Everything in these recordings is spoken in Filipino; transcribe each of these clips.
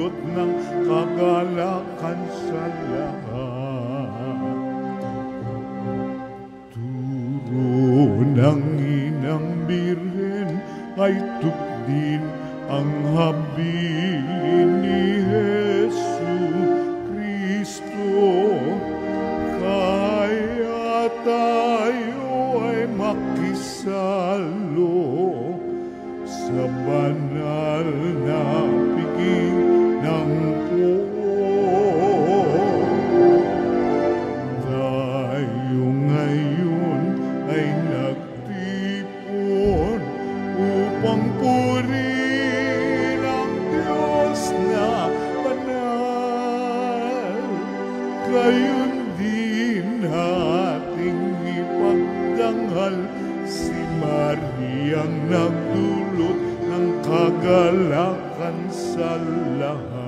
dulot ng kagalakan sa lahat. Turo ng Inang Birhen ay tupdin ang habilin ni Jesu Kristo. Kaya tayo ay makisalo sa banal na piging ng Poon. Tayo ngayon ay nagtipon upang purihin ang Diyos na banal. Gayon din ating ipagdangal si Mariang nagdulot ng kagalakan sa lahat.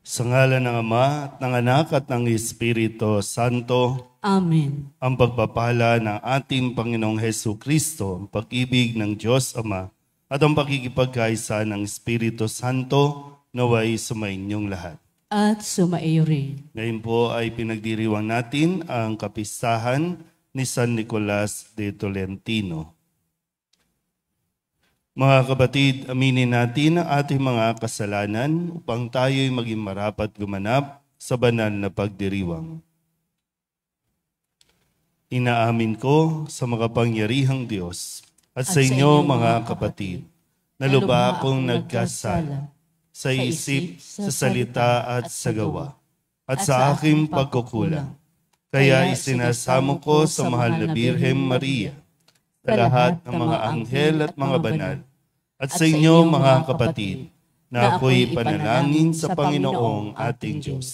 Sa ngalan ng Ama at ng Anak at ng Espiritu Santo. Amen. Ang pagpapala ng ating Panginoong Hesu Kristo, ang pag-ibig ng Diyos Ama, at ang pakikipagkaisa ng Espiritu Santo naway sumainyong lahat. At sumaiyo rin. Ngayon po ay pinagdiriwang natin ang kapistahan ni San Nicolas de Tolentino. Mga kapatid, aminin natin ang ating mga kasalanan upang tayo'y maging marapat gumanap sa banal na pagdiriwang. Inaamin ko sa makapangyarihang Diyos at sa inyo mga kapatid, na lubha akong nagkasala sa isip, sa salita at sa gawa, at sa aking pagkukulang. Kaya isinasamo ko sa mahal na Birhen Maria, sa lahat ng mga anghel at mga banal, at sa inyo mga kapatid, na ako'y panalangin sa Panginoong ating Diyos.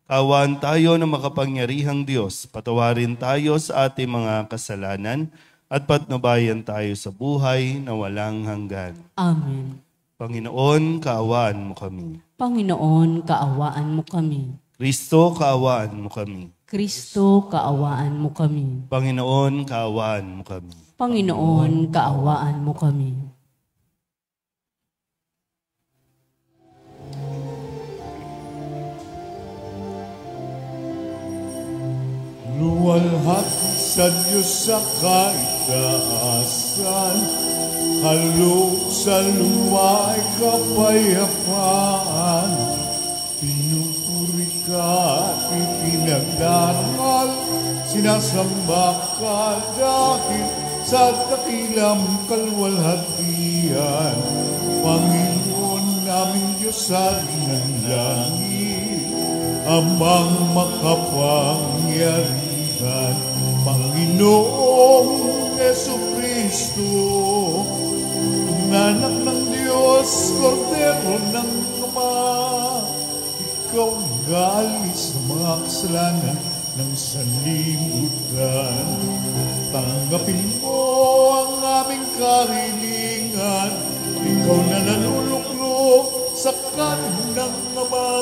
Kaawaan tayo ng makapangyarihang Diyos, patawarin tayo sa ating mga kasalanan, at patnubayan tayo sa buhay na walang hanggan. Amen. Panginoon, kaawaan mo kami. Panginoon, kaawaan mo kami. Kristo, kaawaan mo kami. Kristo, kaawaan mo kami. Panginoon, kaawaan mo kami. Panginoon, kaawaan mo kami. Luwalhati sa Diyos sa kaitaasan, halog sa luwa ay kapayapaan. Pinupuri ka at ipinagdarangal, sinasamba ka dahil sa dakilang kalwalhatian. Panginoon naming Diyos sa ng langit, Amang makapangyarihan, Panginoong Jesucristo, Anak ng Diyos, Kordero ng Ama, Ikaw galis sa mga kasalanan ng sanlibutan. Tanggapin mo ang aming kahilingan, Ikaw na nanuluklok sa kanan ng Ama.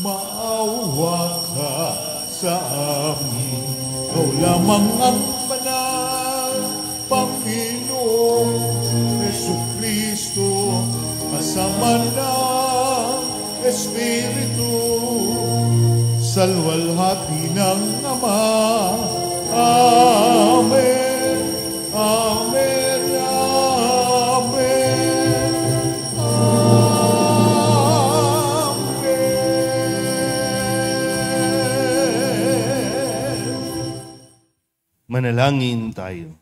Maawa ka sa amin, Ikaw lamang ang banal, Panginoong Jesucristo, kasama ng Espiritu, sa luwalhati ng Ama. Amen, Amen, Amen, Manalangin tayo.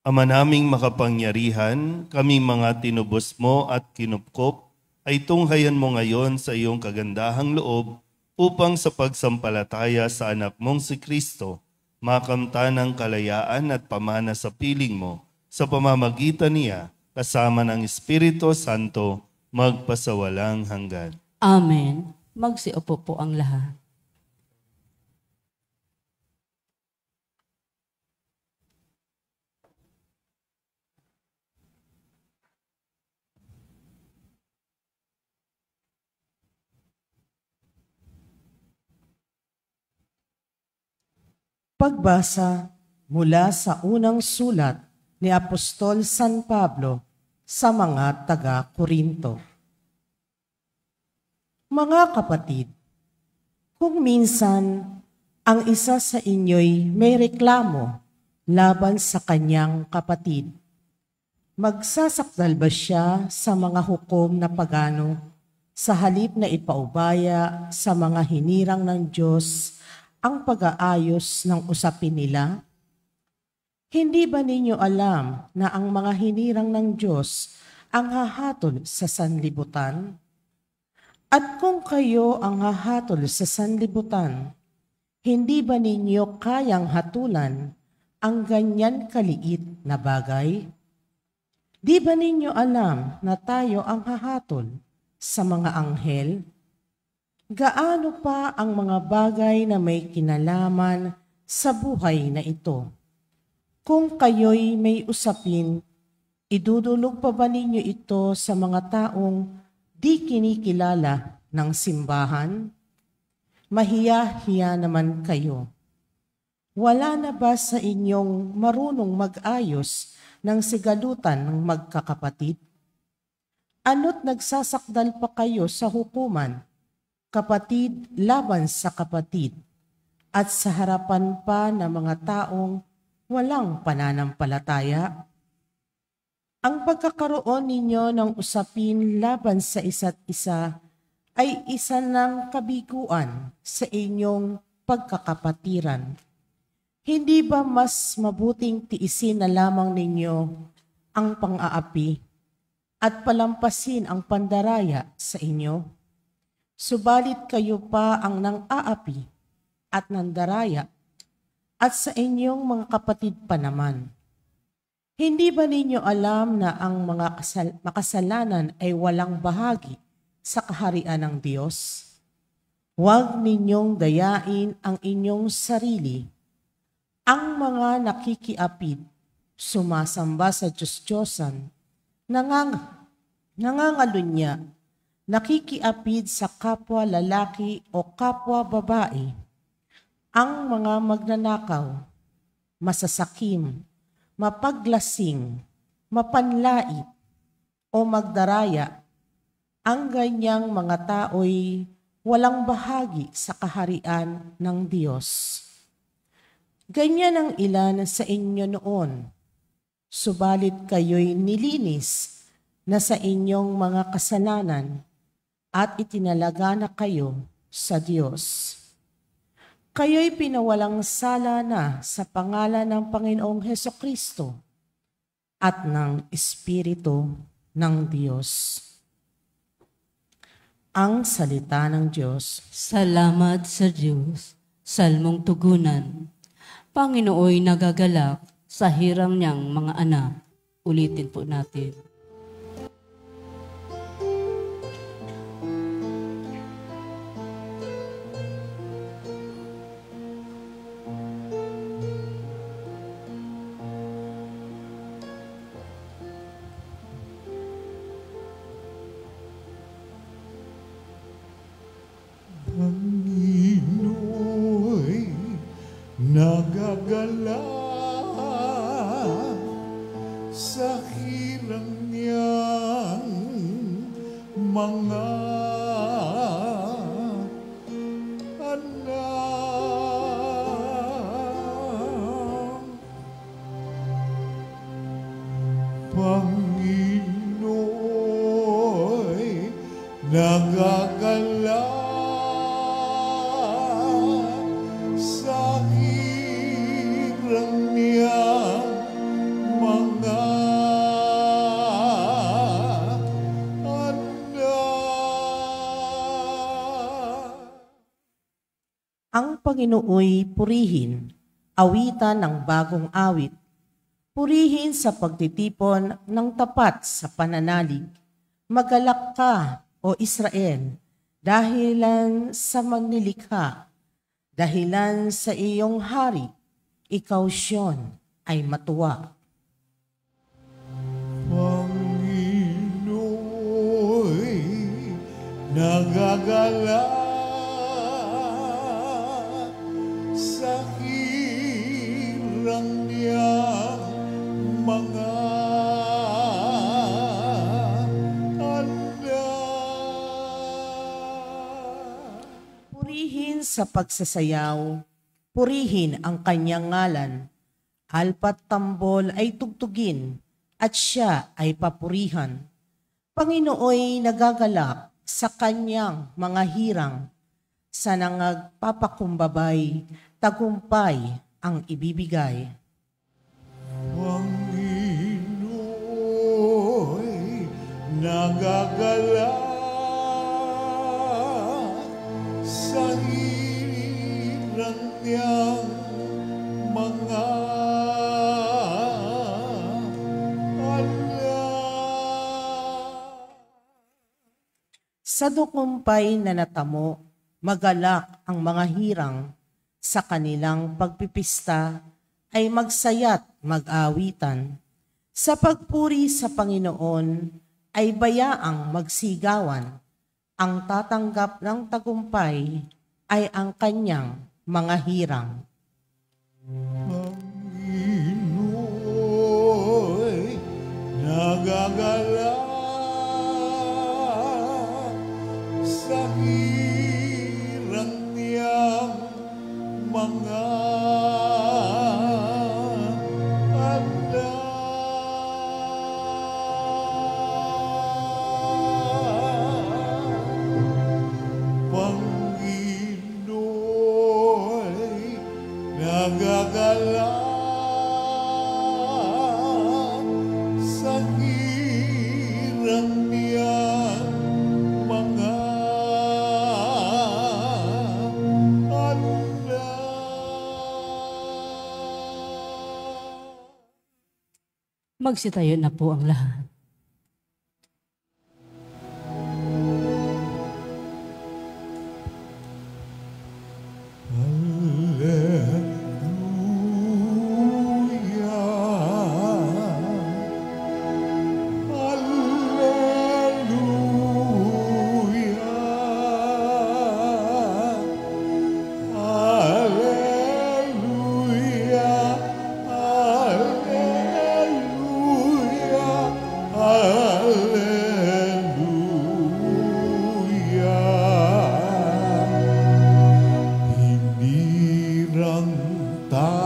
Ama naming makapangyarihan, kami mga tinubos mo at kinupkop, ay tunghayan mo ngayon sa iyong kagandahang loob upang sa pagsampalataya sa anak mong si Kristo, makamtan ng kalayaan at pamana sa piling mo, sa pamamagitan niya, kasama ng Espiritu Santo, magpasawalang hanggan. Amen. Magsiupo po ang lahat. Pagbasa mula sa unang sulat ni Apostol San Pablo sa mga taga-Korinto. Mga kapatid, kung minsan ang isa sa inyo'y may reklamo laban sa kanyang kapatid, magsasakdal ba siya sa mga hukom na pagano sa halip na ipaubaya sa mga hinirang ng Diyos ang pag-aayos ng usapin nila? Hindi ba ninyo alam na ang mga hinirang ng Diyos ang hahatol sa sanlibutan? At kung kayo ang hahatol sa sanlibutan, hindi ba ninyo kayang hatulan ang ganyan kaliit na bagay? Di ba ninyo alam na tayo ang hahatol sa mga anghel? Gaano pa ang mga bagay na may kinalaman sa buhay na ito? Kung kayo'y may usapin, idudulog pa ba ninyo ito sa mga taong di kinikilala ng simbahan? Mahiya-hiya naman kayo. Wala na ba sa inyong marunong mag-ayos ng sigalutan ng magkakapatid? Ano't nagsasakdal pa kayo sa hukuman, kapatid laban sa kapatid, at sa harapan pa ng mga taong walang pananampalataya? Ang pagkakaroon ninyo ng usapin laban sa isa't isa ay isa ng kabiguan sa inyong pagkakapatiran. Hindi ba mas mabuting tiisin na lamang ninyo ang pang-aapi at palampasin ang pandaraya sa inyo? Subalit kayo pa ang nang-aapi at nandaraya, at sa inyong mga kapatid pa naman. Hindi ba ninyo alam na ang mga makasalanan ay walang bahagi sa kaharian ng Diyos? Huwag ninyong dayain ang inyong sarili. Ang mga nakikiapid, sumasamba sa Diyos-Diyosan, nangangalunya, nakikiapid sa kapwa lalaki o kapwa babae, ang mga magnanakaw, masasakim, mapaglasing, mapanlait, o magdaraya, ang ganyang mga tao'y walang bahagi sa kaharian ng Diyos. Ganyan ang ilan sa inyo noon, subalit kayo'y nilinis na sa inyong mga kasalanan at itinalaga na kayo sa Diyos. Kayo'y pinawalang sala na sa pangalan ng Panginoong Hesukristo at ng Espiritu ng Diyos. Ang salita ng Diyos. Salamat sa Diyos. Salmong tugunan. Panginooy nagagalak sa hirang niyang mga anak. Ulitin po natin. Pangino'y nagagalak sa hirang niyang mga anak. Pangino'y nagagalak sa hirang niyang mga anak. Ang Panginooy purihin, awitan ng bagong awit. Purihin sa pagtitipon ng tapat sa pananalig. Magalak ka, O Israel, dahilan sa magnilikha, dahilan sa iyong hari, ikaw Siyon ay matuwa. Pangino'y nagagalak sa hirang Purihin sa pagsasayaw, purihin ang kanyang ngalan. Alpat tambol ay tugtugin, at siya ay papurihan. Panginooy nagagalak sa kanyang mga hirang, sa nangagpapakumbabay, tagumpay ang ibibigay. Pangino'y nagagalak sa hirang niyang mga Sa dukumpay na natamo, magalak ang mga hirang, sa kanilang pagpipista ay magsaya't mag-awitan. Sa pagpuri sa Panginoon ay bayaang magsigawan. Ang tatanggap ng tagumpay ay ang kanyang mga hirang. Pangino'y nagagalak sa hirang niyang mga Pangino'y nagagalak sa hirang niyang mga Magsitayo na po ang lahat.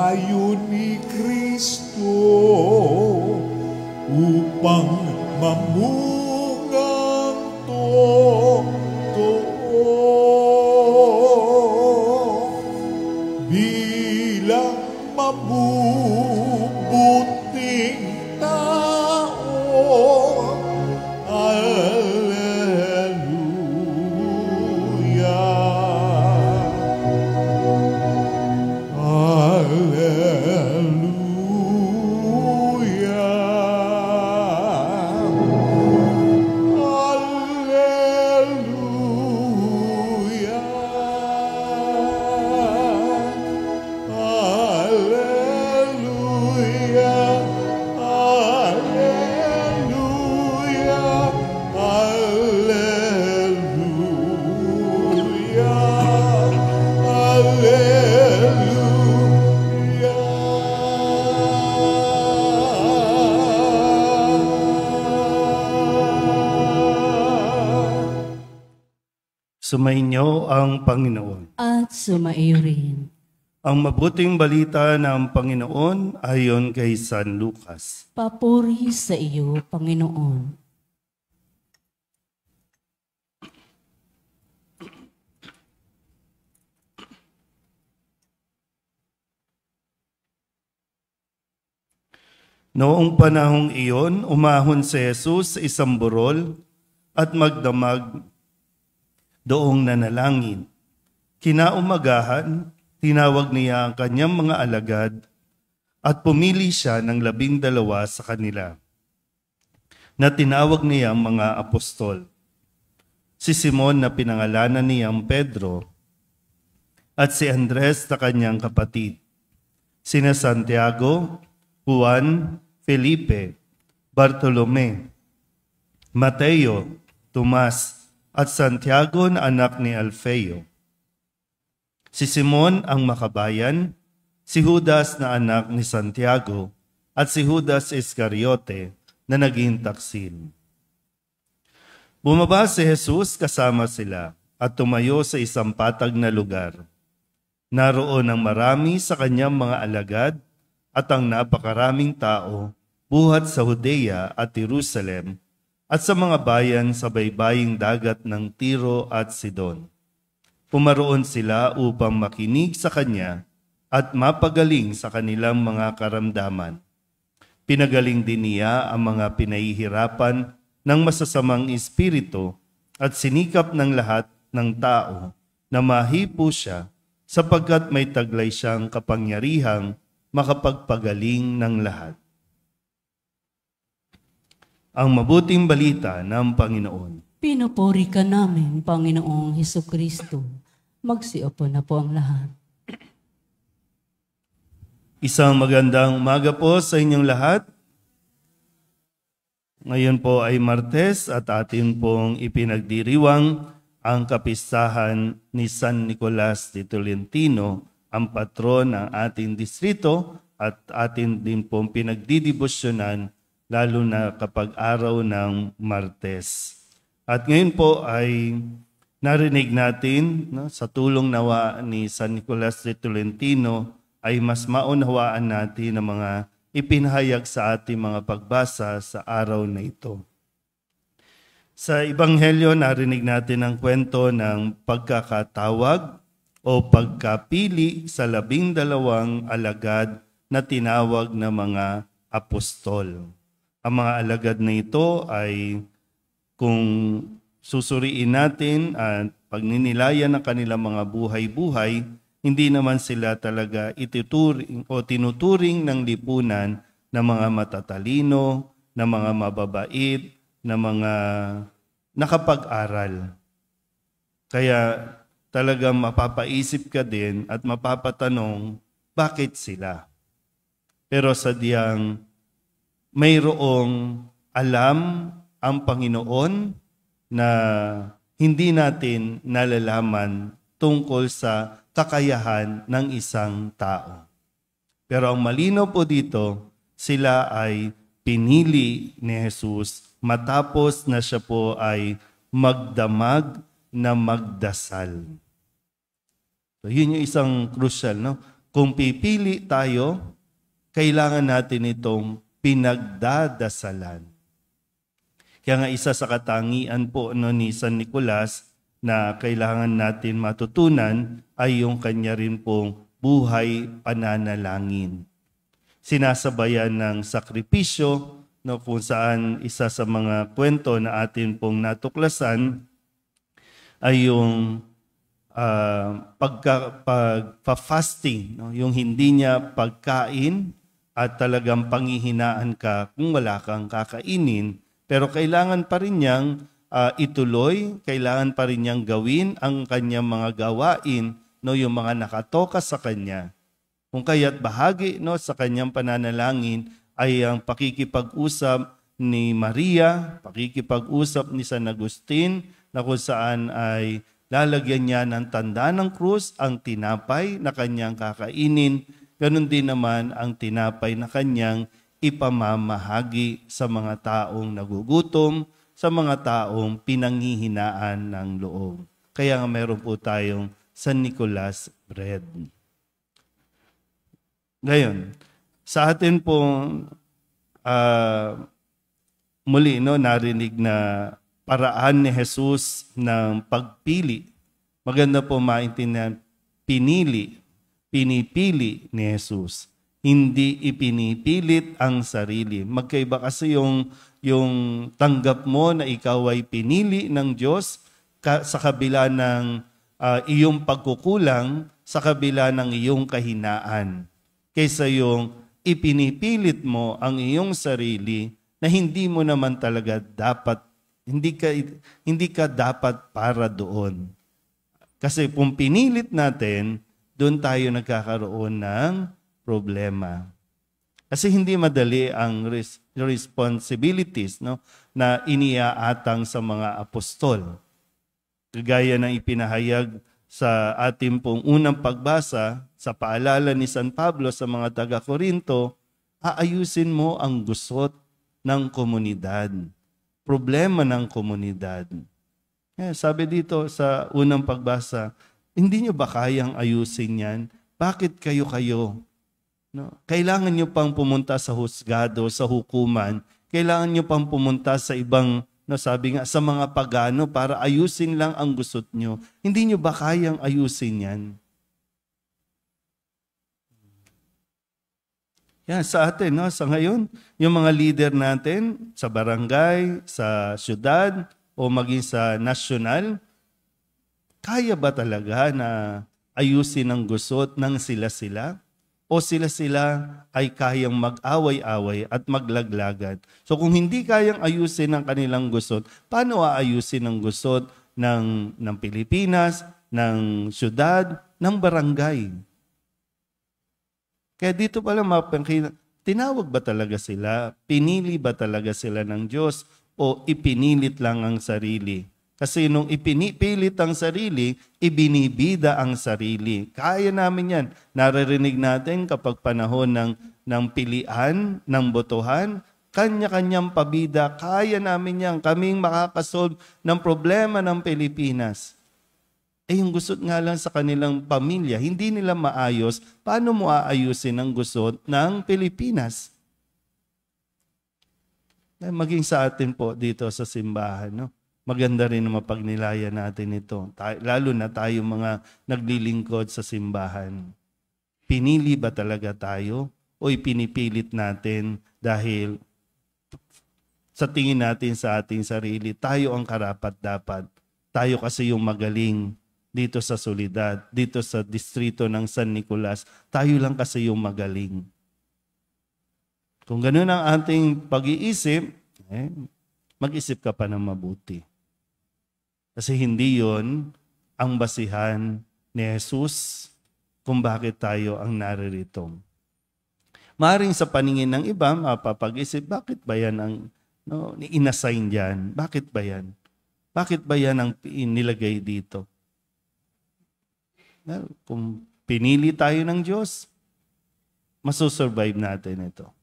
tayo ni Kristo upang mamungang totoo bilang mabubuting tao. Sumainyo ang Panginoon. At sumaiyo rin. Ang mabuting balita ng Panginoon ayon kay San Lucas. Papuri sa iyo, Panginoon. Noong panahong iyon, umahon si Jesus sa isang burol at magdamag doong nanalangin. Kinaumagahan, tinawag niya ang kanyang mga alagad at pumili siya ng 12 sa kanila na tinawag niyang mga apostol. Si Simon na pinangalanan niyang Pedro at si Andres na kanyang kapatid. Sina Santiago, Juan, Felipe, Bartolome, Mateo, Tomas, at Santiago na anak ni Alfeo. Si Simon ang makabayan, si Judas na anak ni Santiago, at si Judas Iscariote na naging taksil. Bumaba si Jesus kasama sila at tumayo sa isang patag na lugar. Naroon ang marami sa kanyang mga alagad at ang napakaraming tao buhat sa Judea at Jerusalem at sa mga bayan sa baybaying dagat ng Tiro at Sidon. Pumaroon sila upang makinig sa kanya at mapagaling sa kanilang mga karamdaman. Pinagaling din niya ang mga pinahihirapan ng masasamang espiritu at sinikap ng lahat ng tao na mahipo siya sapagkat may taglay siyang kapangyarihang makapagpagaling ng lahat. Ang mabuting balita ng Panginoon. Pinupuri ka namin, Panginoong Hesukristo. Magsiupo na po ang lahat. Isang magandang umaga po sa inyong lahat. Ngayon po ay Martes at atin pong ipinagdiriwang ang kapistahan ni San Nicolas de Tolentino, ang patron ng ating distrito, at atin din pong pinagdidibosyonan lalo na kapag araw ng Martes. At ngayon po ay narinig natin, sa tulong nawa ni San Nicolas de Tolentino, ay mas maunawaan natin ang mga ipinahayag sa ating mga pagbasa sa araw na ito. Sa Ebanghelyo, narinig natin ang kwento ng pagkakatawag o pagkapili sa 12 alagad na tinawag na mga apostol. Ang mga alagad na ito ay, kung susuriin natin at pagninilayan ng kanilang mga buhay-buhay, hindi naman sila talaga ituturing o tinuturing ng lipunan na mga matatalino, na mga mababait, na mga nakapag-aral. Kaya talagang mapapaisip ka din at mapapatanong, bakit sila? Pero sadyang mayroong alam ang Panginoon na hindi natin nalalaman tungkol sa kakayahan ng isang tao. Pero ang malinaw po dito, sila ay pinili ni Jesus matapos na siya po ay magdamag na magdasal. So yun yung isang crucial, no? Kung pipili tayo, kailangan natin itong pinagdadasalan. Kaya nga isa sa katangian po ni San Nicolas na kailangan natin matutunan ay yung kanya rin pong buhay pananalangin. Sinasabayan ng sakripisyo, kung saan isa sa mga kwento na atin pong natuklasan ay yung pagpa-fasting, yung hindi niya pagkain at talagang panghihinaan ka kung wala kang kakainin. Pero kailangan pa rin niyang ituloy, kailangan pa rin niyang gawin ang kanyang mga gawain, yung mga nakatoka sa kanya. Kung kaya't bahagi sa kanyang pananalangin ay ang pakikipag-usap ni Maria, pakikipag-usap ni San Agustin, na kung saan ay lalagyan niya ng tanda ng krus ang tinapay na kanyang kakainin. Ganon din naman ang tinapay na kanyang ipamamahagi sa mga taong nagugutom, sa mga taong pinanghihinaan ng loob. Kaya nga meron po tayong San Nicolas bread. Ngayon, sa atin pong muli narinig na paraan ni Jesus ng pagpili. Maganda po maintindihan, pinipili ni Jesus. Hindi ipinipilit ang sarili. Magkaiba kasi yung tanggap mo na ikaw ay pinili ng Diyos sa kabila ng iyong pagkukulang, sa kabila ng iyong kahinaan. Kaysa yung ipinipilit mo ang iyong sarili na hindi mo naman talaga dapat, hindi ka dapat para doon. Kasi kung pinilit natin, doon tayo nagkakaroon ng problema. Kasi hindi madali ang responsibilities na iniaatang sa mga apostol. Kagaya ng ipinahayag sa ating pong unang pagbasa sa paalala ni San Pablo sa mga taga-Korinto, aayusin mo ang gusot ng komunidad, problema ng komunidad. Sabi dito sa unang pagbasa, hindi nyo ba kayang ayusin yan? Bakit kayo-kayo? No? Kailangan nyo pang pumunta sa husgado, sa hukuman. Kailangan nyo pang pumunta sa ibang, sabi nga, sa mga pagano para ayusin lang ang gusot nyo. Hindi nyo ba kayang ayusin yan? Yan, sa atin, sa ngayon, yung mga leader natin sa barangay, sa syudad, o maging sa nasyonal, kaya ba talaga na ayusin ang gusot ng sila-sila? O sila-sila ay kayang mag-away-away at maglaglagan? So kung hindi kayang ayusin ang kanilang gusot, paano aayusin ang gusot ng Pilipinas, ng syudad, ng barangay? Kaya dito pala tinawag ba talaga sila? Pinili ba talaga sila ng Diyos? O ipinilit lang ang sarili? Kasi nung ipinipilit ang sarili, ibinibida ang sarili. Kaya namin yan. Naririnig natin kapag panahon ng pilian, ng botohan, kanya-kanyang pabida, kaya namin yan. Kaming makakasolve ng problema ng Pilipinas. Yung gusot nga lang sa kanilang pamilya, hindi nila maayos. Paano mo aayusin ang gusot ng Pilipinas? Maging sa atin po dito sa simbahan, maganda rin na mapagnilaya natin ito. Lalo na tayo mga naglilingkod sa simbahan. Pinili ba talaga tayo o ipinipilit natin dahil sa tingin natin sa ating sarili, tayo ang karapat-dapat. Tayo kasi yung magaling dito sa Soledad, dito sa distrito ng San Nicolas. Tayo lang kasi yung magaling. Kung ganun ang ating pag-iisip, mag-isip ka pa ng mabuti. Kasi hindi yon ang basihan ni Jesus kung bakit tayo ang naririto. Maring sa paningin ng iba, mapapag-isip, bakit ba yan ang inassign dyan? Bakit ba yan? Bakit ba yan ang nilagay dito? Kung pinili tayo ng Diyos, masusurvive natin ito.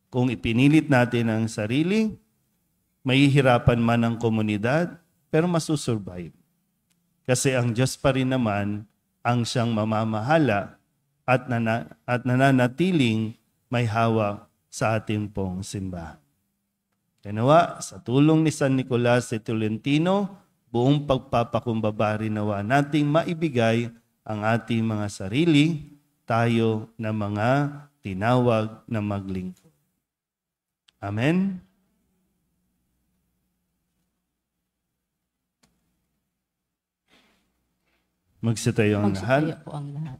Kung ipinilit natin ang sarili, mahihirapan man ang komunidad, pero masusurvive. Kasi ang Diyos pa rin naman ang siyang mamamahala at nananatiling may hawak sa ating pong simbahan. Kanawa, sa tulong ni San Nicolas de Tolentino, buong pagpapakumbaba rin nawa nating maibigay ang ating mga sarili, tayo na mga tinawag na maglingkod. Amen? Magsitayo ang lahat. Magsitayo po ang lahat.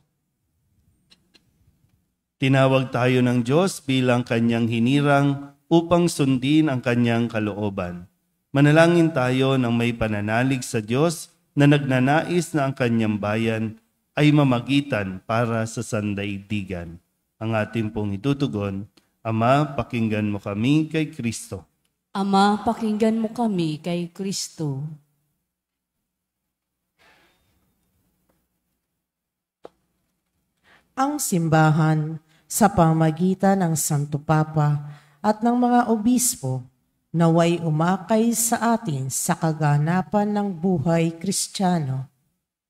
Tinawag tayo ng Diyos bilang kanyang hinirang upang sundin ang kanyang kalooban. Manalangin tayo ng may pananalig sa Diyos na nagnanais na ang kanyang bayan ay mamagitan para sa sandaigdigan. Ang ating pong itutugon, Ama, pakinggan mo kami kay Kristo. Ama, pakinggan mo kami kay Kristo. Ang simbahan sa pamagitan ng Santo Papa at ng mga obispo naway umakay sa atin sa kaganapan ng buhay Kristiyano.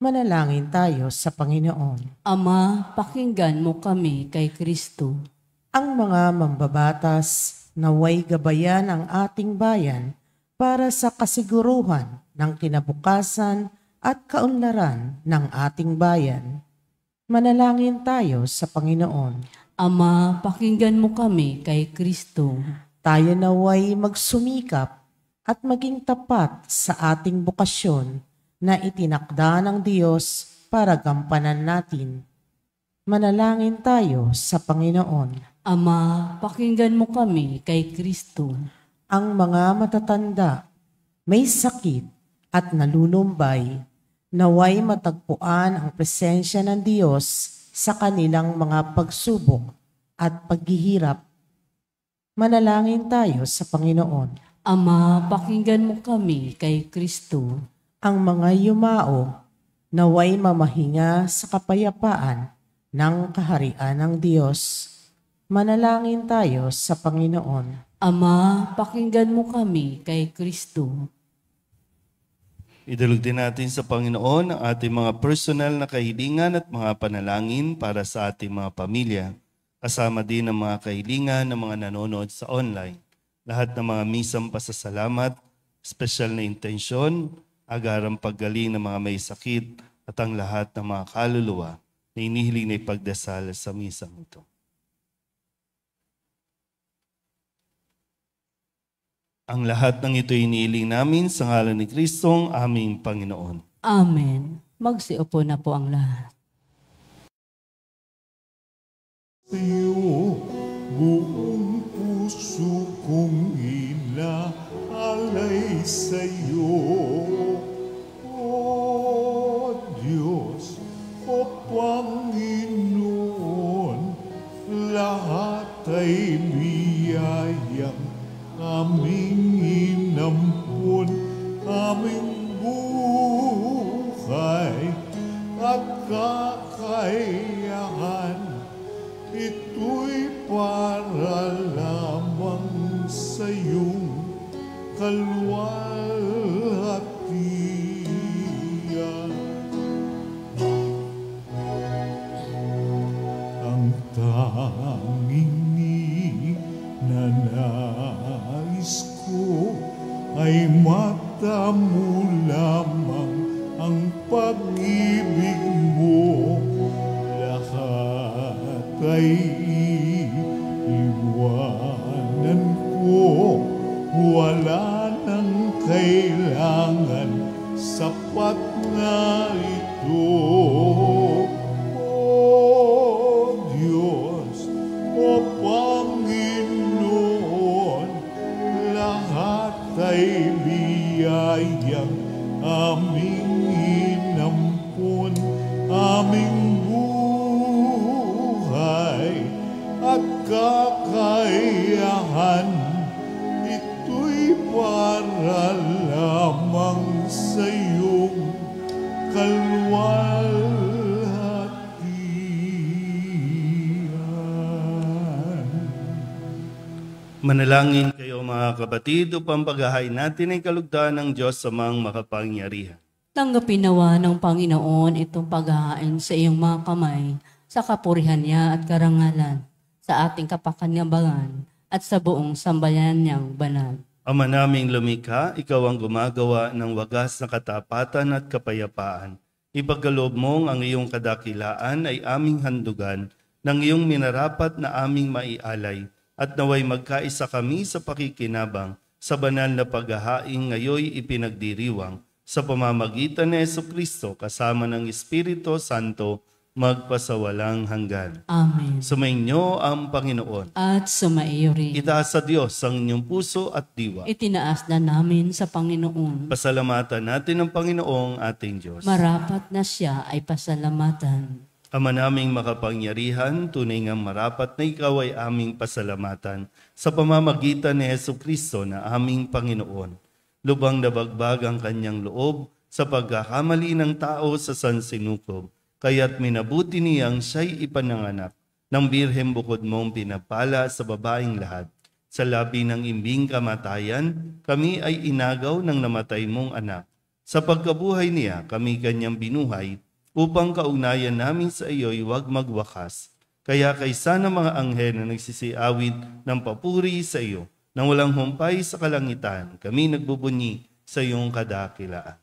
Manalangin tayo sa Panginoon. Ama, pakinggan mo kami kay Kristo. Ang mga mambabatas naway gabayan ang ating bayan para sa kasiguruhan ng kinabukasan at kaunlaran ng ating bayan. Manalangin tayo sa Panginoon. Ama, pakinggan mo kami kay Kristo. Tayo naway magsumikap at maging tapat sa ating bukasyon na itinakda ng Diyos para gampanan natin. Manalangin tayo sa Panginoon. Ama, pakinggan mo kami kay Kristo. Ang mga matatanda, may sakit at nalulumbay, naway matagpuan ang presensya ng Diyos sa kanilang mga pagsubok at paghihirap. Manalangin tayo sa Panginoon. Ama, pakinggan mo kami kay Kristo. Ang mga yumao, naway mamahinga sa kapayapaan ng kaharian ng Diyos. Manalangin tayo sa Panginoon. Ama, pakinggan mo kami kay Kristo. Idalog din natin sa Panginoon ang ating mga personal na kahilingan at mga panalangin para sa ating mga pamilya. Kasama din ang mga kahilingan ng mga nanonood sa online. Lahat ng mga misang pasasalamat, special na intensyon, agarang paggaling ng mga may sakit at ang lahat ng mga kaluluwa na inihiling na ipagdasal sa misang ito. Ang lahat ng ito inihiling namin sa ngalan ni Kristong aming Panginoon. Amen. Magsiupo na po ang lahat. Sa'yo, buong puso kong inaalay sa'yo. O Diyos, o Panginoon, lahat ay biyayang aming inampun, aming buhay at kakayahan. Ito'y para lamang sa iyong kalwalhatian. Ang tanging ninanais ko ay matamo lamang ang pag-ibig mo. Lahat ay iwanan ko, wala nang kailangan, sapat na ito. O Diyos, o Panginoon, lahat ay biyayang aming inampun, aming buhay at kakayahan. Ito'y para lamang sa iyong kalwalhatian. Manalangin kayo mga kapatid upang paghahain natin ay kalugdan ng Diyos sa mga makapangyarihan. Tanggapin nawa ng Panginoon itong paghahain sa iyong mga kamay, sa kapurihan niya at karangalan, sa ating kapakinabangan at sa buong sambayan niyang banal. Ama naming lumikha, ikaw ang gumagawa ng wagas na katapatan at kapayapaan. Ipagkaloob mong ang iyong kadakilaan ay aming handugan ng iyong minarapat na aming maialay at naway magkaisa kami sa pakikinabang sa banal na paghahain ngayoy ipinagdiriwang sa pamamagitan ni Jesucristo kasama ng Espiritu Santo magpasawalang hanggan. Amen. Sumainyo ang Panginoon. At sumaiyo rin. Itaas sa Diyos ang inyong puso at diwa. Itinaas na namin sa Panginoon. Pasalamatan natin ang Panginoong ating Diyos. Marapat na siya ay pasalamatan. Ama naming makapangyarihan, tunay ngang marapat na ikaw ay aming pasalamatan sa pamamagitan ni Jesucristo na aming Panginoon. Lubang nabagbag ang kanyang loob sa pagkakamali ng tao sa sansinukob, kaya't minabuti niyang siya'y ipananganak ng birhem bukod mong pinapala sa babaeng lahat. Sa labi ng imbing kamatayan, kami ay inagaw ng namatay mong anak. Sa pagkabuhay niya, kami kanyang binuhay, upang kaugnayan namin sa iyo'y huwag magwakas. Kaya kaysa ng mga anghel na nagsisiawit ng papuri sa iyo, nang walang humpay sa kalangitan, kami nagbubunyi sa iyong kadakilaan.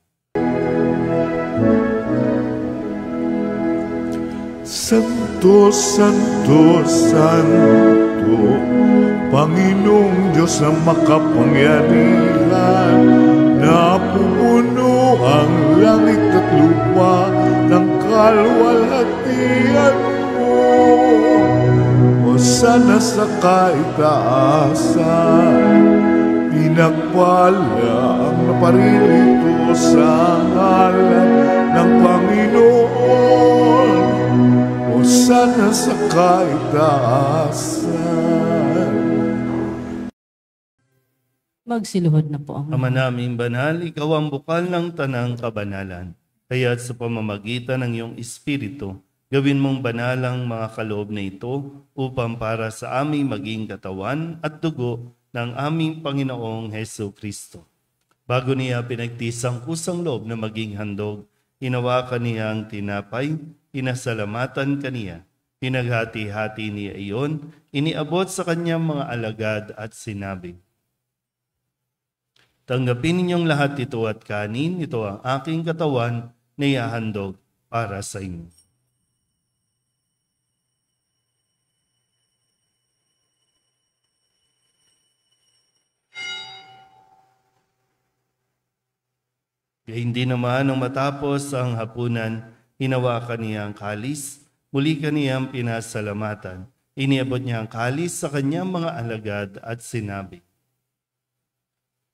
Santo, Santo, Santo, Panginoong Diyos ang makapangyarihan, napupuno ang langit at lupa ng kalwalhatian mo. Hosana sa kaitaasan, pinagpala ang naparirito sa ngalan ng Panginoon. Hosana sa kaitaasan. Magsiluhod na po ang Ama naming banal, ikaw ang bukal ng tanang kabanalan. Kaya't sa pamamagitan ng iyong Espiritu, gawin mong banalang mga kaloob na ito upang para sa aming maging katawan at dugo ng aming Panginoong Hesu Kristo. Bago niya pinagtisang kusang loob na maging handog, hinawakan niya ang tinapay, pinasalamatan kaniya. Pinaghati-hati niya iyon, iniabot sa kanyang mga alagad at sinabi, "Tanggapin ninyong lahat ito at kanin, ito ang aking katawan na ihahandog para sa inyo." Kaya hindi naman nang matapos ang hapunan, hinawakan niya ang kalis, muli kaniyang pinasalamatan. Iniabot niya ang kalis sa kanyang mga alagad at sinabi,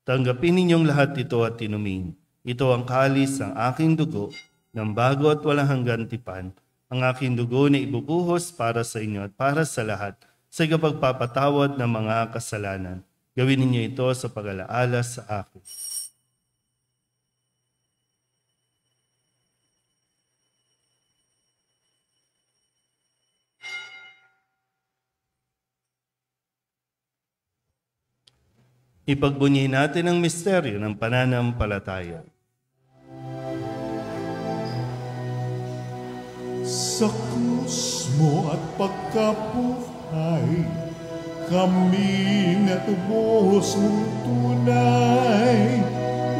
"Tanggapin ninyong lahat ito at inumin. Ito ang kalis ng aking dugo, ng bago at walang hanggang tipan, ang aking dugo na ibubuhos para sa inyo at para sa lahat, sa ikapagpapatawad ng mga kasalanan. Gawin ninyo ito sa pag-alaala sa akin." Ipagbunyi natin ang misteryo ng pananampalataya. Sa krus mo at pagkabuhay, kami natubos mong tunay.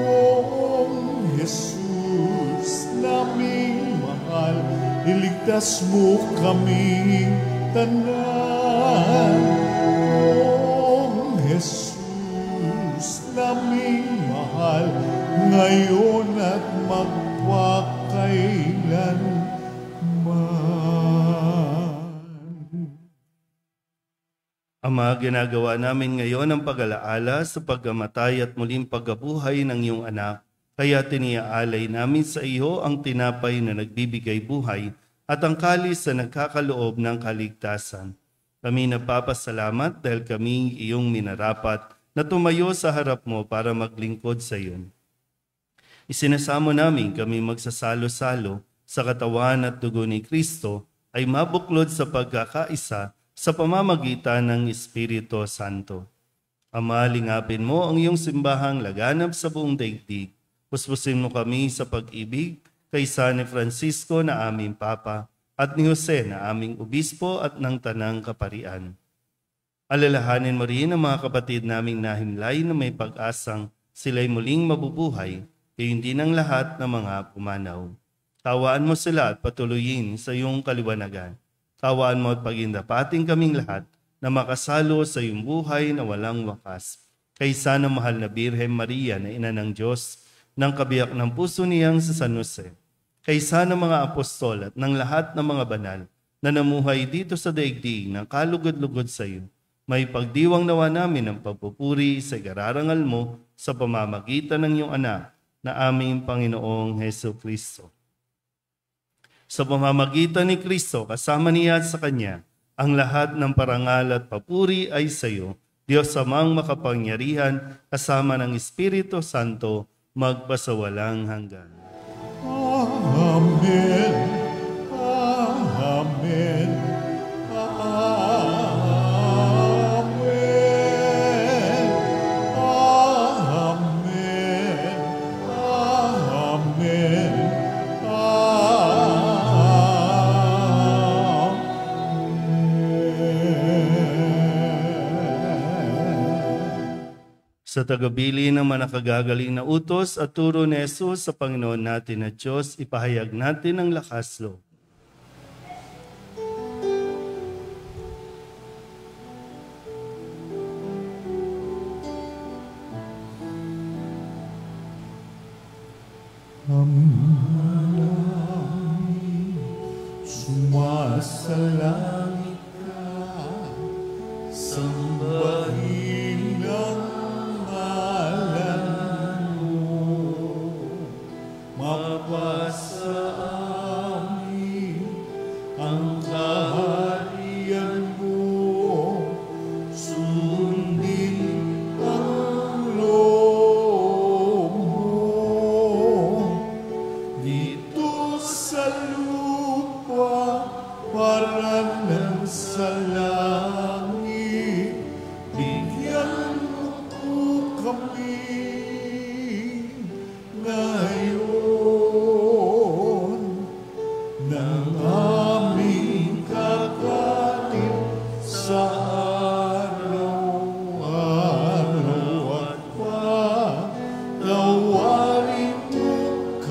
O Jesus, naming mahal, iligtas mo kami tanan. O Jesus, naming mahal, ngayon at magpakailanman. Ama, ginagawa namin ngayon ang pag-alaala sa pagkamatay at muling pagkabuhay ng iyong anak. Kaya tiniaalay namin sa iyo ang tinapay na nagbibigay buhay at ang kalis na nagkakaloob ng kaligtasan. Kami nagpapasalamat dahil kami iyong minarapat na tumayo sa harap mo para maglingkod sa iyo. Isinasamo namin kami magsasalo-salo sa katawan at dugo ni Kristo ay mabuklod sa pagkakaisa sa pamamagitan ng Espiritu Santo. Ama, lingapin mo ang iyong simbahang laganap sa buong daigdig. Puspusin mo kami sa pag-ibig kaysa ni Francisco na aming Papa at ni Jose na aming Obispo at ng Tanang Kaparian. Alalahanin mo rin ang mga kapatid naming nahimlay na may pag-asang sila'y muling mabubuhay, gayon din ang lahat ng mga pumanaw. Tawaan mo sila at patuloyin sa iyong kaliwanagan. Tawaan mo at pagindapating kaming lahat na makasalo sa iyong buhay na walang wakas. Kaysa ng mahal na Birhen Maria na ina ng Diyos, ng kabiyak ng puso niyang sa San Jose. Kaysa ng mga apostol at ng lahat ng mga banal na namuhay dito sa daigdig ng kalugod-lugod sa iyo, may pagdiwang nawa namin ang pagpupuri sa igararangal mo sa pamamagitan ng iyong anak na aming Panginoong Heso Kristo. Sa pamamagitan ni Kristo, kasama niya at sa Kanya, ang lahat ng parangal at papuri ay sa iyo, Diyos Amang makapangyarihan, kasama ng Espiritu Santo, magpasawalang hanggan. Amen. Amen. Sa tagabili ng manakagagaling na utos at turo ni Jesus sa Panginoon natin na Diyos, ipahayag natin ang lakas loob. Sumasalangit ka, sambahin ang ngalan mo, mapasa amin ang kaharian mo, sundin ang loob mo, dito sa lupa para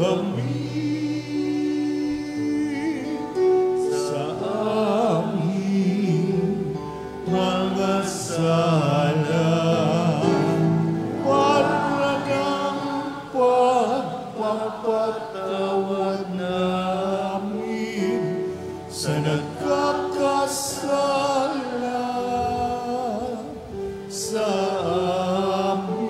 kami sa aming mga sala. Para ng pagpapatawad namin sa nagkakasala sa amin.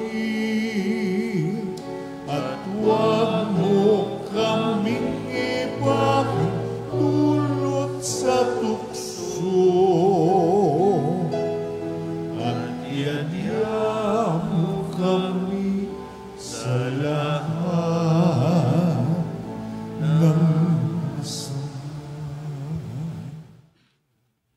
At huwag mo kaming ipahintulot sa tukso. At iadya mo kami sa lahat ng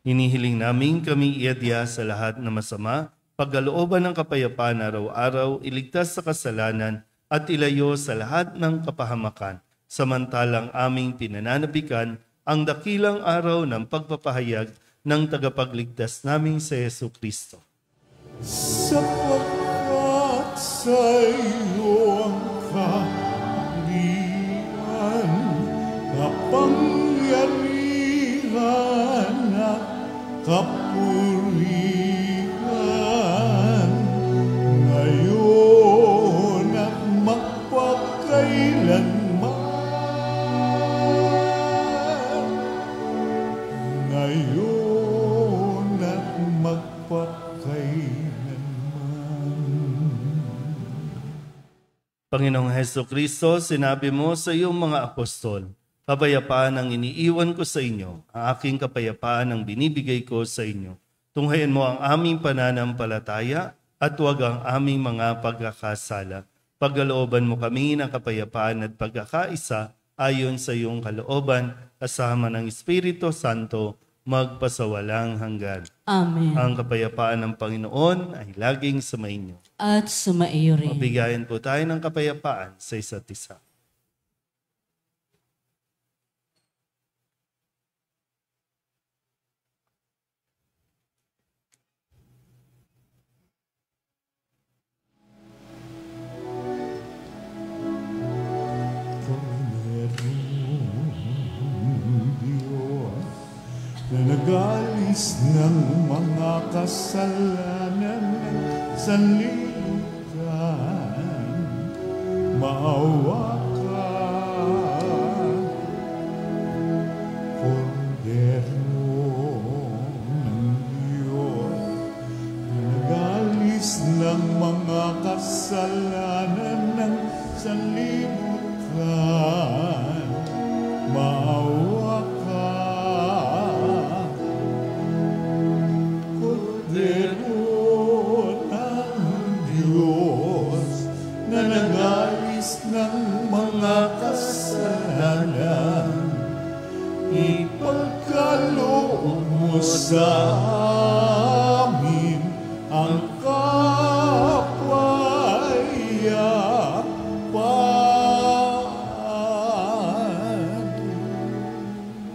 Hinihiling namin kami iadya sa lahat na masama, pagkalooban ng kapayapaan araw-araw, iligtas sa kasalanan at ilayo sa lahat ng kapahamakan, samantalang aming pinananabikan ang dakilang araw ng pagpapahayag ng tagapagligtas naming sa Yesu Kristo. sapagkat sa iyo ang kaharian, kapangyarihan at kapurihan, ngayon at magpakailanman. Ngayon at magpakailanman. Panginoong Heso Kristo, sinabi mo sa iyong mga apostol, kapayapaan ang iniiwan ko sa inyo, ang aking kapayapaan ang binibigay ko sa inyo. Tunghayan mo ang aming pananampalataya at huwag ang aming mga pagkakasala. Pagkalooban mo kami ng kapayapaan at pagkakaisa ayon sa iyong kalooban, kasama ng Espiritu Santo, magpasawalang hanggan. Amen. Ang kapayapaan ng Panginoon ay laging sumainyo. At sumaiyo rin. Mabigayan po tayo ng kapayapaan sa isa't isa. Diyos na nag-alis ng mga kasalanan ng sanlibutan, maawa ka. Kordero ng Diyos na nag-alis ng mga kasalanan ng sanlibutan, maawa ka. Kordero ng Diyos na nag-alis ng mga kasalanan, ipagkaloob mo sa amin ang kapayapaan.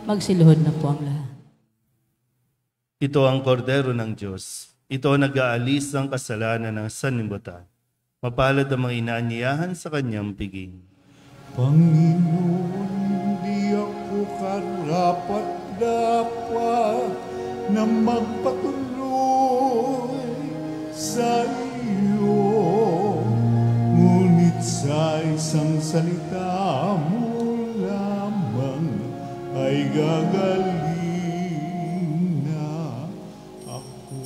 Magsiluhod na po ang lahat. Ito ang kordero ng Diyos. Ito ang nag-aalis ng kasalanan ng sanlibutan. Mapalad ang mga inaanyayahan sa kanyang piging. Panginoon, hindi ako karapat-dapat na magpatuloy sa iyo. Ngunit sa isang salita mo lamang ay gagaling na ako.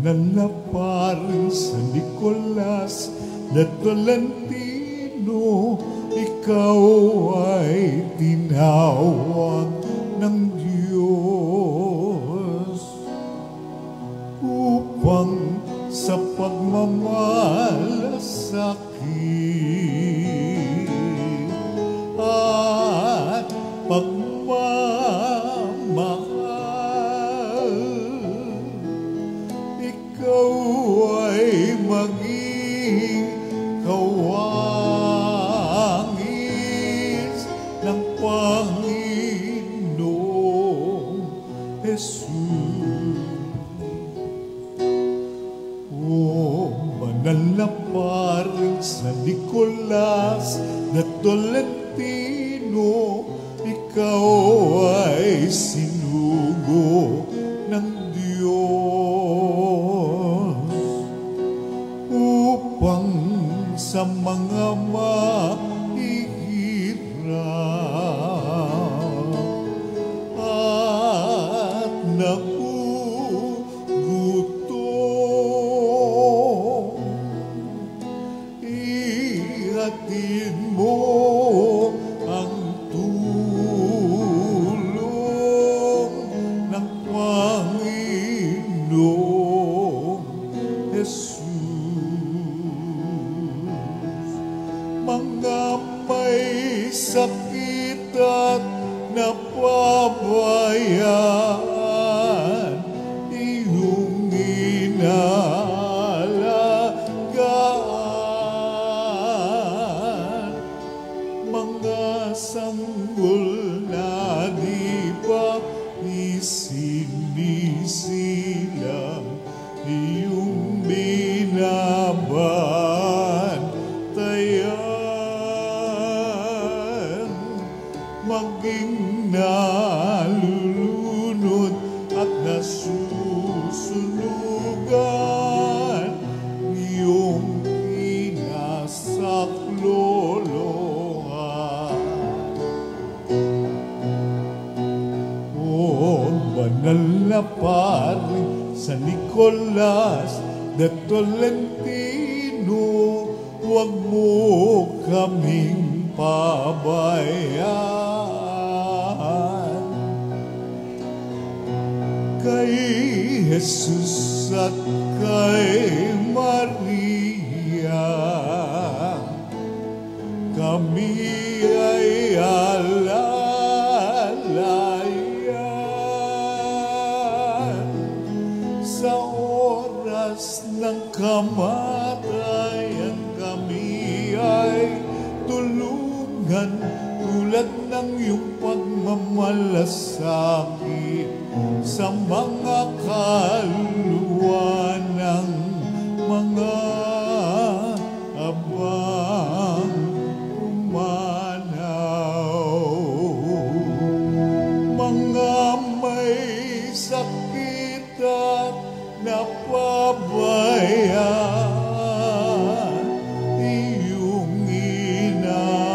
banal na paring San Nicolas na Tolentino, ikaw ay tinawag ng Diyos upang sa pagmamalasakit at pagmamahal, ikaw ay maging kawangis ng Panginoong Jesus. O banal na paring San Nicolas na Tolentino, ikaw ay sinugo ng Diyos upang sa mga mahihirap at nagugutom, ihatid mo ang tulong ng Panginoong Jesus. Mga may sakit at napabayaan, iyong inaalagaan. Mga sanggol na di pa isinisilang, iyong binabantayan. Maging nalulunod at nasusunugan, iyong inasaklolohan. O banal na paring San Nicolas de Tolentino, huwag mo kaming pabayaan. Kay Jesus at kay Maria, kami ay alalayan. Sa oras ng kamatayan, kami ay tulungan tulad ng iyong pagmamalasakit sa mga kaluluwa ng mga abang pumanaw. Mga may sakit at napabayaan, iyong inaalagaan.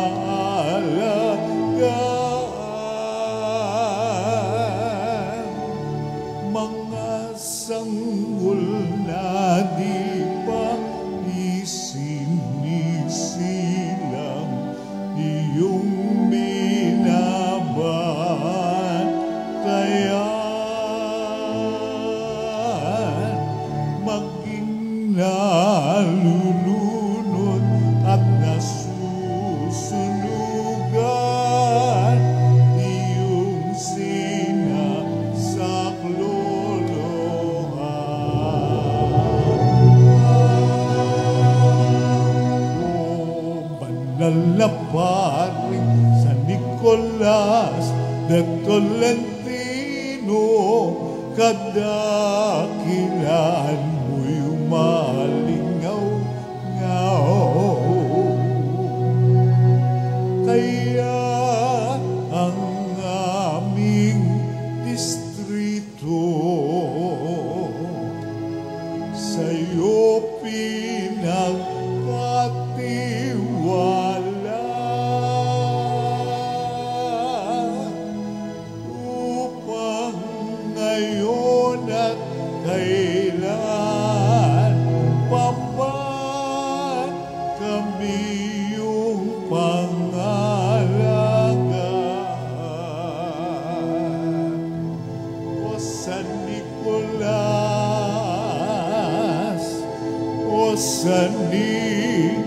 Mga sanggol na di pa isinisilang, iyong binabantayan. Maging nalulunod at nasusunugan, iyong sinasaklolohan. O banal na paring San Nicolas de Tolentino, kadakilan mo'y umalingaw-ngaw. Kaya ang aming distrito sa'yo pinagkatiwala, upang ngayon at kailan sanlibutan.